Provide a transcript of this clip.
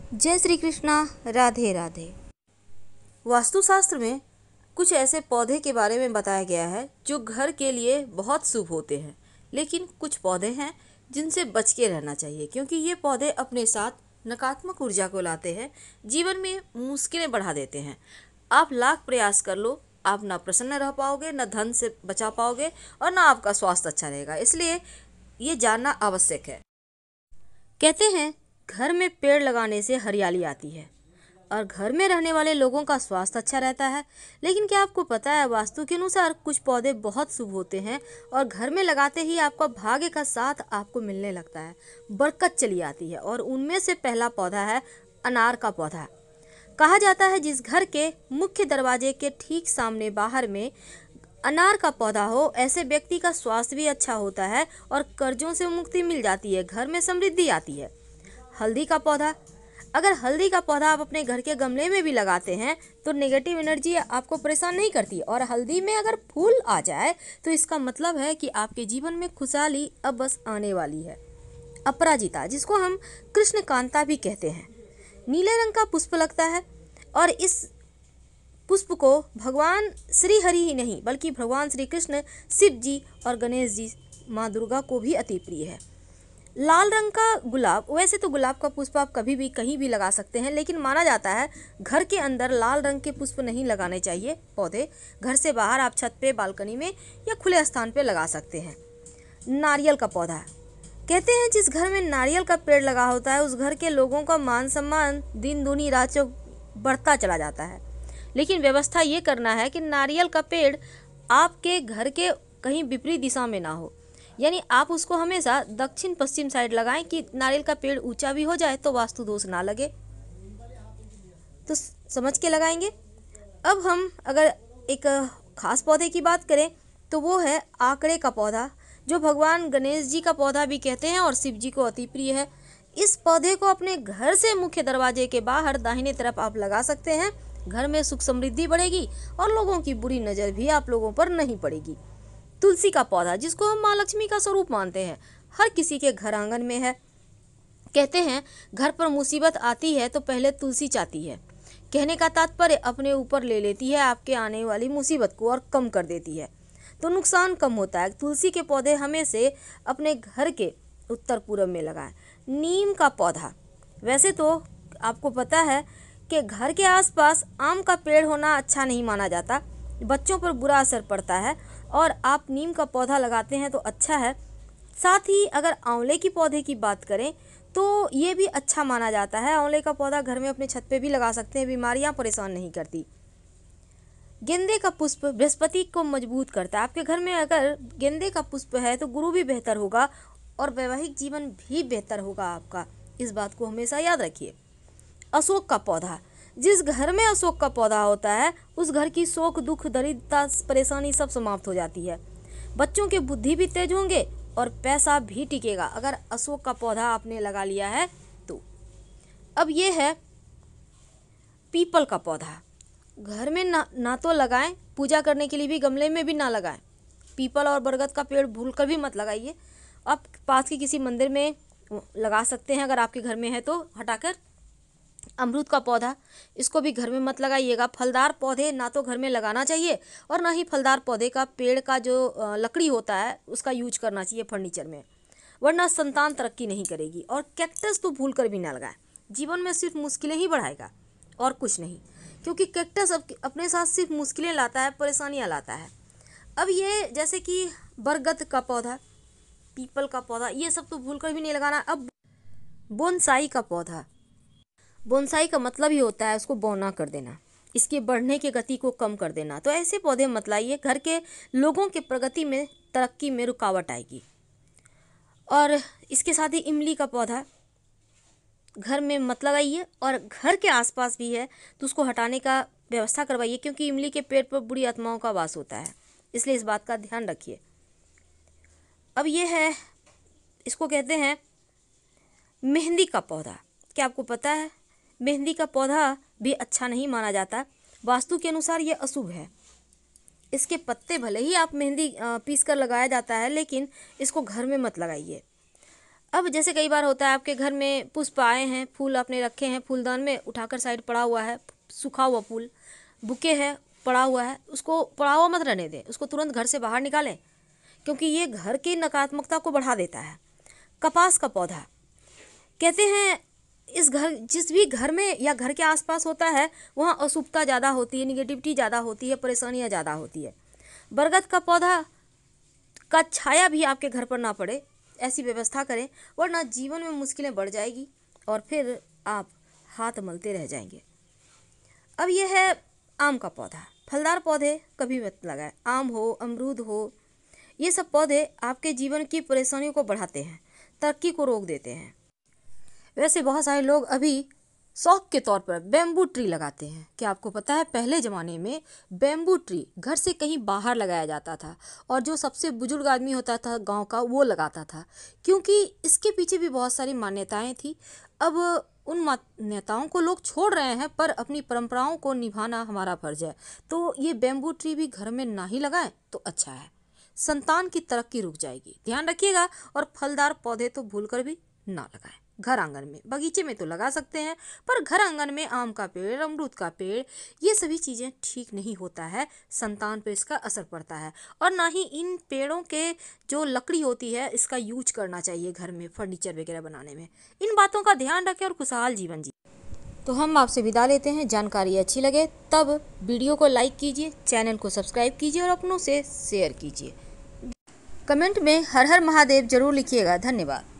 जय श्री कृष्णा। राधे राधे। वास्तुशास्त्र में कुछ ऐसे पौधे के बारे में बताया गया है जो घर के लिए बहुत शुभ होते हैं, लेकिन कुछ पौधे हैं जिनसे बच के रहना चाहिए, क्योंकि ये पौधे अपने साथ नकारात्मक ऊर्जा को लाते हैं, जीवन में मुश्किलें बढ़ा देते हैं। आप लाख प्रयास कर लो, आप ना प्रसन्न रह पाओगे, ना धन से बचा पाओगे और ना आपका स्वास्थ्य अच्छा रहेगा। इसलिए ये जानना आवश्यक है। कहते हैं घर में पेड़ लगाने से हरियाली आती है और घर में रहने वाले लोगों का स्वास्थ्य अच्छा रहता है। लेकिन क्या आपको पता है, वास्तु के अनुसार कुछ पौधे बहुत शुभ होते हैं और घर में लगाते ही आपका भाग्य का साथ आपको मिलने लगता है, बरकत चली आती है। और उनमें से पहला पौधा है अनार का पौधा। कहा जाता है जिस घर के मुख्य दरवाजे के ठीक सामने बाहर में अनार का पौधा हो, ऐसे व्यक्ति का स्वास्थ्य भी अच्छा होता है और कर्जों से मुक्ति मिल जाती है, घर में समृद्धि आती है। हल्दी का पौधा। अगर हल्दी का पौधा आप अपने घर के गमले में भी लगाते हैं तो नेगेटिव एनर्जी आपको परेशान नहीं करती, और हल्दी में अगर फूल आ जाए तो इसका मतलब है कि आपके जीवन में खुशहाली अब बस आने वाली है। अपराजिता, जिसको हम कृष्ण कांता भी कहते हैं, नीले रंग का पुष्प लगता है और इस पुष्प को भगवान श्री हरि ही नहीं बल्कि भगवान श्री कृष्ण, शिव जी और गणेश जी, माँ दुर्गा को भी अति प्रिय है। लाल रंग का गुलाब। वैसे तो गुलाब का पुष्प आप कभी भी कहीं भी लगा सकते हैं, लेकिन माना जाता है घर के अंदर लाल रंग के पुष्प नहीं लगाने चाहिए पौधे। घर से बाहर आप छत पे, बालकनी में या खुले स्थान पे लगा सकते हैं। नारियल का पौधा। कहते हैं जिस घर में नारियल का पेड़ लगा होता है उस घर के लोगों का मान सम्मान दिन दूनी रात चौक बढ़ता चला जाता है। लेकिन व्यवस्था ये करना है कि नारियल का पेड़ आपके घर के कहीं विपरीत दिशा में ना हो, यानी आप उसको हमेशा दक्षिण पश्चिम साइड लगाएं कि नारियल का पेड़ ऊंचा भी हो जाए तो वास्तु दोष ना लगे। तो समझ के लगाएंगे। अब हम अगर एक खास पौधे की बात करें तो वो है आकड़े का पौधा, जो भगवान गणेश जी का पौधा भी कहते हैं और शिव जी को अति प्रिय है। इस पौधे को अपने घर से मुख्य दरवाजे के बाहर दाहिने तरफ आप लगा सकते हैं। घर में सुख समृद्धि बढ़ेगी और लोगों की बुरी नज़र भी आप लोगों पर नहीं पड़ेगी। तुलसी का पौधा, जिसको हम माँ लक्ष्मी का स्वरूप मानते हैं, हर किसी के घर आंगन में है। कहते हैं घर पर मुसीबत आती है तो पहले तुलसी चाहती है। कहने का तात्पर्य अपने ऊपर ले लेती है आपके आने वाली मुसीबत को और कम कर देती है, तो नुकसान कम होता है। तुलसी के पौधे हमें से अपने घर के उत्तर पूर्व में लगाएं। नीम का पौधा। वैसे तो आपको पता है कि घर के आसपास आम का पेड़ होना अच्छा नहीं माना जाता, बच्चों पर बुरा असर पड़ता है, और आप नीम का पौधा लगाते हैं तो अच्छा है। साथ ही अगर आंवले की पौधे की बात करें तो ये भी अच्छा माना जाता है। आंवले का पौधा घर में अपने छत पे भी लगा सकते हैं, बीमारियां परेशान नहीं करती। गेंदे का पुष्प बृहस्पति को मजबूत करता है। आपके घर में अगर गेंदे का पुष्प है तो गुरु भी बेहतर होगा और वैवाहिक जीवन भी बेहतर होगा आपका। इस बात को हमेशा याद रखिए। अशोक का पौधा। जिस घर में अशोक का पौधा होता है उस घर की शोक, दुख, दरिद्रता, परेशानी सब समाप्त हो जाती है। बच्चों के बुद्धि भी तेज होंगे और पैसा भी टिकेगा अगर अशोक का पौधा आपने लगा लिया है तो। अब ये है पीपल का पौधा। घर में ना तो लगाएं, पूजा करने के लिए भी गमले में भी ना लगाएं। पीपल और बरगद का पेड़ भूलकर भी मत लगाइए। आप पास के किसी मंदिर में लगा सकते हैं अगर आपके घर में है तो हटाकर। अमरूद का पौधा, इसको भी घर में मत लगाइएगा। फलदार पौधे ना तो घर में लगाना चाहिए और ना ही फलदार पौधे का पेड़ का जो लकड़ी होता है उसका यूज करना चाहिए फर्नीचर में, वरना संतान तरक्की नहीं करेगी। और कैक्टस तो भूल कर भी ना लगाएं, जीवन में सिर्फ मुश्किलें ही बढ़ाएगा और कुछ नहीं, क्योंकि कैक्टस अपने साथ सिर्फ मुश्किलें लाता है, परेशानियाँ लाता है। अब ये जैसे कि बरगद का पौधा, पीपल का पौधा, ये सब तो भूल कर भी नहीं लगाना। अब बोनसाई का पौधा। बोनसाई का मतलब ही होता है उसको बौना कर देना, इसके बढ़ने की गति को कम कर देना। तो ऐसे पौधे मत लाइए, घर के लोगों के प्रगति में, तरक्की में रुकावट आएगी। और इसके साथ ही इमली का पौधा घर में मत लगाइए, और घर के आसपास भी है तो उसको हटाने का व्यवस्था करवाइए, क्योंकि इमली के पेड़ पर बुरी आत्माओं का वास होता है, इसलिए इस बात का ध्यान रखिए। अब ये है, इसको कहते हैं मेहंदी का पौधा। क्या आपको पता है मेहंदी का पौधा भी अच्छा नहीं माना जाता, वास्तु के अनुसार ये अशुभ है। इसके पत्ते भले ही आप मेहंदी पीस कर लगाया जाता है, लेकिन इसको घर में मत लगाइए। अब जैसे कई बार होता है आपके घर में पुष्प आए हैं, फूल आपने रखे हैं फूलदान में, उठाकर साइड पड़ा हुआ है, सूखा हुआ फूल बुके है पड़ा हुआ है, उसको पड़ा हुआ मत रहने दें, उसको तुरंत घर से बाहर निकालें, क्योंकि ये घर की नकारात्मकता को बढ़ा देता है। कपास का पौधा, कहते हैं जिस भी घर में या घर के आसपास होता है वहाँ अशुभता ज़्यादा होती है, निगेटिविटी ज़्यादा होती है, परेशानियाँ ज़्यादा होती है। बरगद का पौधा का छाया भी आपके घर पर ना पड़े, ऐसी व्यवस्था करें, वरना जीवन में मुश्किलें बढ़ जाएगी और फिर आप हाथ मलते रह जाएंगे। अब यह है आम का पौधा। फलदार पौधे कभी मत लगाएं, आम हो, अमरूद हो, ये सब पौधे आपके जीवन की परेशानियों को बढ़ाते हैं, तरक्की को रोक देते हैं। वैसे बहुत सारे लोग अभी शौक के तौर पर बैम्बू ट्री लगाते हैं। क्या आपको पता है पहले ज़माने में बैम्बू ट्री घर से कहीं बाहर लगाया जाता था और जो सबसे बुजुर्ग आदमी होता था गांव का वो लगाता था, क्योंकि इसके पीछे भी बहुत सारी मान्यताएं थी। अब उन मान्यताओं को लोग छोड़ रहे हैं, पर अपनी परंपराओं को निभाना हमारा फर्ज है। तो ये बैम्बू ट्री भी घर में ना ही लगाएं तो अच्छा है, संतान की तरक्की रुक जाएगी, ध्यान रखिएगा। और फलदार पौधे तो भूलकर भी ना लगाएं। घर आंगन में, बगीचे में तो लगा सकते हैं, पर घर आंगन में आम का पेड़, अमरूद का पेड़, ये सभी चीज़ें ठीक नहीं होता है, संतान पे इसका असर पड़ता है। और ना ही इन पेड़ों के जो लकड़ी होती है इसका यूज करना चाहिए घर में फर्नीचर वगैरह बनाने में। इन बातों का ध्यान रखें और खुशहाल जीवन जी। तो हम आपसे विदा लेते हैं। जानकारी अच्छी लगे तब वीडियो को लाइक कीजिए, चैनल को सब्सक्राइब कीजिए और अपनों से शेयर कीजिए। कमेंट में हर हर महादेव जरूर लिखिएगा। धन्यवाद।